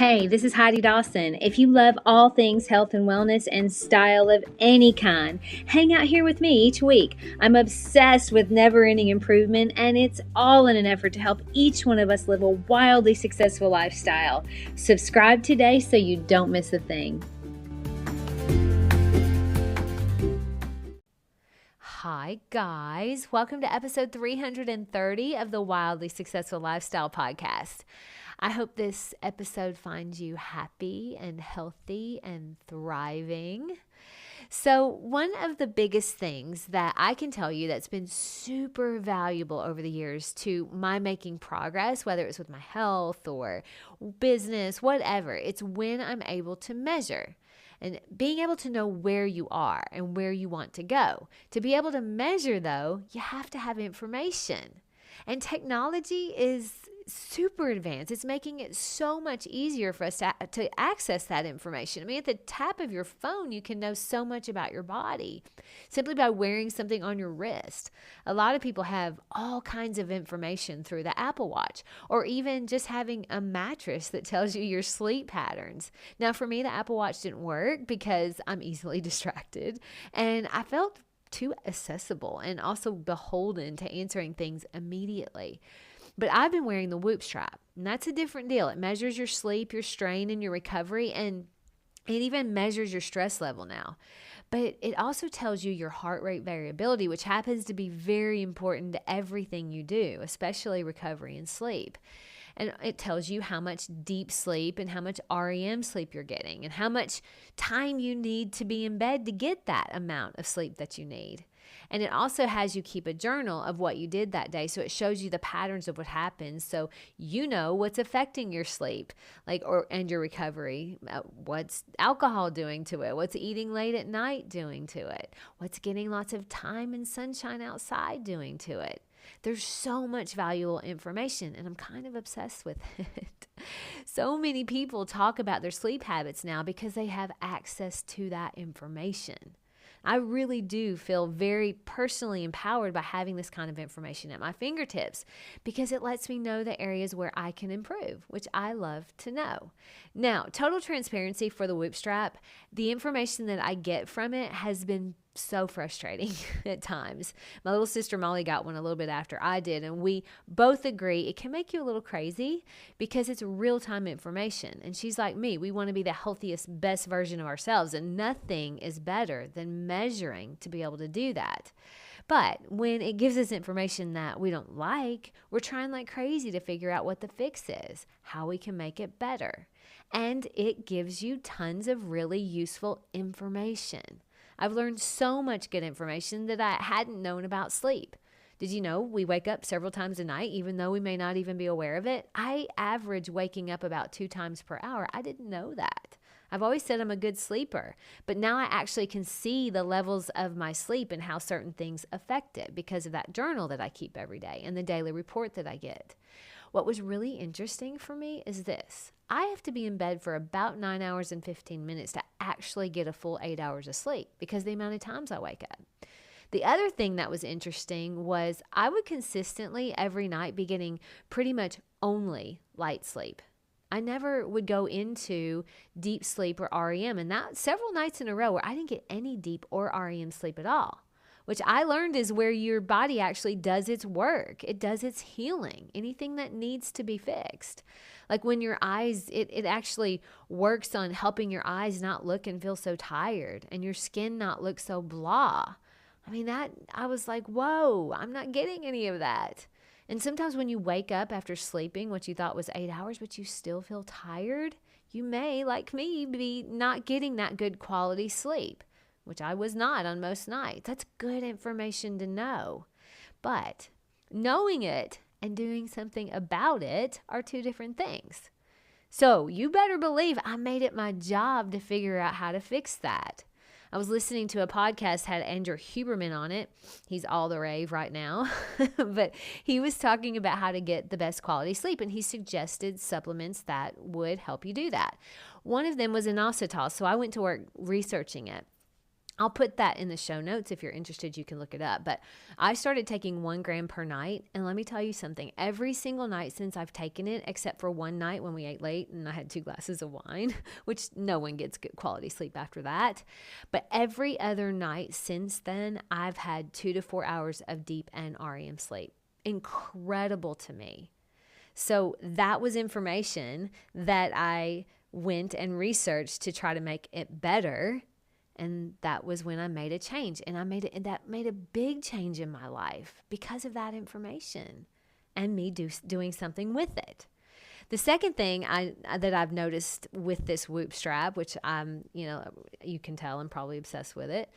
Hey, this is Heidi Dawson. If you love all things health and wellness and style of any kind, hang out here with me each week. I'm obsessed with never-ending improvement, and it's all in an effort to help each one of us live a wildly successful lifestyle. Subscribe today so you don't miss a thing. Hi, guys. Welcome to episode 330 of the Wildly Successful Lifestyle Podcast. I hope this episode finds you happy and healthy and thriving. So one of the biggest things that I can tell you that's been super valuable over the years to my making progress, whether it's with my health or business, whatever, it's when I'm able to measure. And being able to know where you are and where you want to go. To be able to measure, though, you have to have information. And technology is super advanced. It's making it so much easier for us to access that information. I mean, at the tap of your phone, you can know so much about your body simply by wearing something on your wrist. A lot of people have all kinds of information through the Apple Watch, or even just having a mattress that tells you your sleep patterns. Now, for me, the Apple Watch didn't work because I'm easily distracted, and I felt too accessible and also beholden to answering things immediately. But I've been wearing the Whoop strap, and that's a different deal. It measures your sleep, your strain, and your recovery, and it even measures your stress level now. But it also tells you your heart rate variability, which happens to be very important to everything you do, especially recovery and sleep. And it tells you how much deep sleep and how much REM sleep you're getting and how much time you need to be in bed to get that amount of sleep that you need. And it also has you keep a journal of what you did that day. So it shows you the patterns of what happens. So you know what's affecting your sleep and your recovery. What's alcohol doing to it? What's eating late at night doing to it? What's getting lots of time and sunshine outside doing to it? There's so much valuable information, and I'm kind of obsessed with it. So many people talk about their sleep habits now because they have access to that information. I really do feel very personally empowered by having this kind of information at my fingertips because it lets me know the areas where I can improve, which I love to know. Now, total transparency for the Whoop strap, the information that I get from it has been so frustrating at times. My little sister Molly got one a little bit after I did, and we both agree it can make you a little crazy because it's real-time information. And she's like me, we want to be the healthiest, best version of ourselves, and nothing is better than measuring to be able to do that. But when it gives us information that we don't like, we're trying like crazy to figure out what the fix is, how we can make it better. And it gives you tons of really useful information. I've learned so much good information that I hadn't known about sleep. Did you know we wake up several times a night, even though we may not even be aware of it? I average waking up about 2 times per hour. I didn't know that. I've always said I'm a good sleeper, but now I actually can see the levels of my sleep and how certain things affect it because of that journal that I keep every day and the daily report that I get. What was really interesting for me is this. I have to be in bed for about 9 hours and 15 minutes to actually get a full 8 hours of sleep because of the amount of times I wake up. The other thing that was interesting was I would consistently every night be getting pretty much only light sleep. I never would go into deep sleep or REM, and that several nights in a row where I didn't get any deep or REM sleep at all, which I learned is where your body actually does its work. It does its healing, anything that needs to be fixed. Like when your eyes, it actually works on helping your eyes not look and feel so tired and your skin not look so blah. I mean, I was like, whoa, I'm not getting any of that. And sometimes when you wake up after sleeping, what you thought was 8 hours, but you still feel tired, you may, like me, be not getting that good quality sleep, which I was not on most nights. That's good information to know. But knowing it and doing something about it are two different things. So you better believe I made it my job to figure out how to fix that. I was listening to a podcast, had Andrew Huberman on it. He's all the rave right now. But he was talking about how to get the best quality sleep, and he suggested supplements that would help you do that. One of them was Inositol, so I went to work researching it. I'll put that in the show notes. If you're interested, you can look it up. But I started taking 1 gram per night. And let me tell you something. Every single night since I've taken it, except for one night when we ate late and I had 2 glasses of wine, which no one gets good quality sleep after that. But every other night since then, I've had 2 to 4 hours of deep and REM sleep. Incredible to me. So that was information that I went and researched to try to make it better. And that was when I made a change. And that made a big change in my life because of that information and me doing something with it. The second thing that I've noticed with this Whoop strap, which you can tell I'm probably obsessed with it.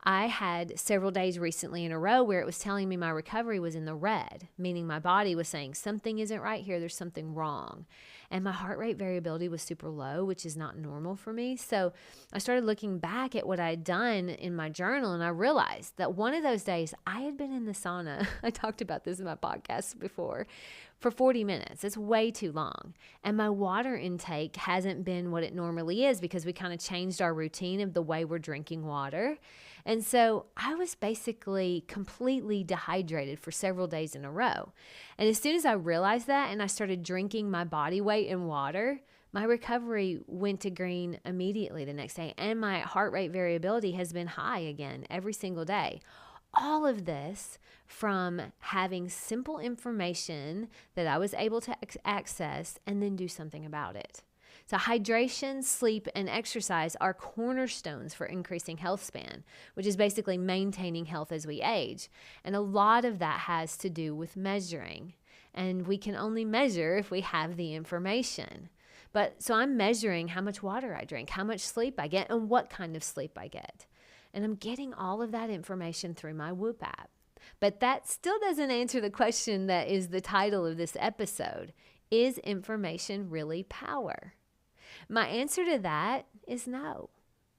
I had several days recently in a row where it was telling me my recovery was in the red, meaning my body was saying something isn't right here, there's something wrong. And my heart rate variability was super low, which is not normal for me. So I started looking back at what I had done in my journal, and I realized that one of those days I had been in the sauna. I talked about this in my podcast before. For 40 minutes. It's way too long. And my water intake hasn't been what it normally is because we kind of changed our routine of the way we're drinking water. And so I was basically completely dehydrated for several days in a row. And as soon as I realized that and I started drinking my body weight in water, my recovery went to green immediately the next day. And my heart rate variability has been high again every single day. All of this from having simple information that I was able to access and then do something about it. So hydration, sleep, and exercise are cornerstones for increasing health span, which is basically maintaining health as we age. And a lot of that has to do with measuring. And we can only measure if we have the information. So I'm measuring how much water I drink, how much sleep I get, and what kind of sleep I get. And I'm getting all of that information through my Whoop app. But that still doesn't answer the question that is the title of this episode. Is information really power? My answer to that is no.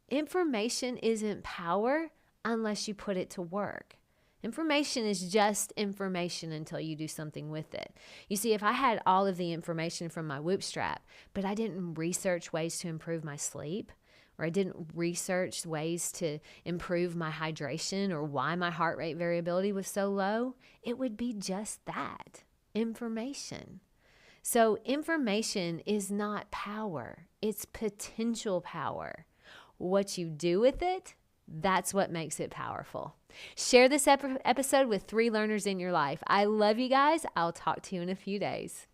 Information isn't power unless you put it to work. Information is just information until you do something with it. You see, if I had all of the information from my Whoop strap, but I didn't research ways to improve my sleep, or I didn't research ways to improve my hydration or why my heart rate variability was so low, it would be just that, information. So information is not power, it's potential power. What you do with it, that's what makes it powerful. Share this episode with 3 learners in your life. I love you guys. I'll talk to you in a few days.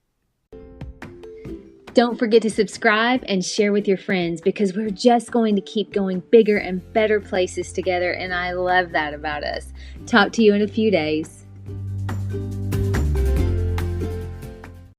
Don't forget to subscribe and share with your friends because we're just going to keep going bigger and better places together, and I love that about us. Talk to you in a few days.